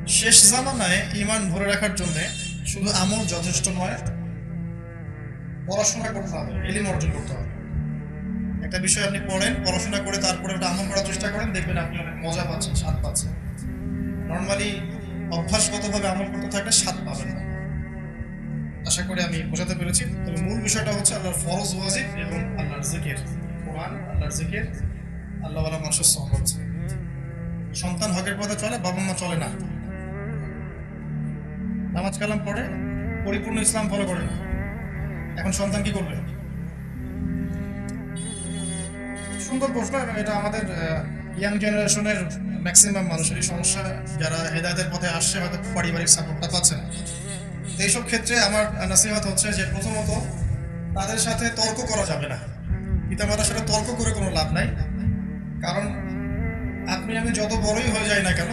শেষ জামানায় ঈমান ধরে রাখার জন্য শুধু আমল যথেষ্ট নয়, পড়াশোনা করতে হবে, ইলম অর্জন করতে হবে। একটা বিষয় আপনি পড়েন, পড়াশোনা করে তারপরে ওটা আমল করার চেষ্টা করেন, দেখবেন আপনি অনেক মজা পাচ্ছেন, স্বাদ পাচ্ছেন। নর্মালি অভ্যাসগতভাবে আমল করতে থাকলে স্বাদ পাবেন না। আশা করি আমি বোঝাতে পেরেছি। তবে মূল বিষয়টা হচ্ছে আল্লাহর ফরজ ওয়াজিব এবং আল্লাহর জিকির, কোরআন, আল্লাহর জিকির, আল্লাহওয়ালা মানুষের সহবত। সন্তান হকের পথে চলে, বাবা মা চলে না, নামাজ কালাম পড়ে, পরিপূর্ণ ইসলাম ফলো করে না। এখন সন্তান কি করবে? সুন্দর প্রশ্ন, এবং এটা আমাদের ইয়াং জেনারেশনের ম্যাক্সিমাম মানুষেরই সমস্যা। যারা হেদায়েতের পথে আসছে হয়তো পারিবারিক সাপোর্টটা পাচ্ছে না। তো এইসব ক্ষেত্রে আমার নাসিহত হচ্ছে যে প্রথমত তাদের সাথে তর্ক করা যাবে না। পিতামাতার সাথে তর্ক করে কোনো লাভ নাই। কারণ আপনি আমি যত বড়ই হয়ে যাই না কেন,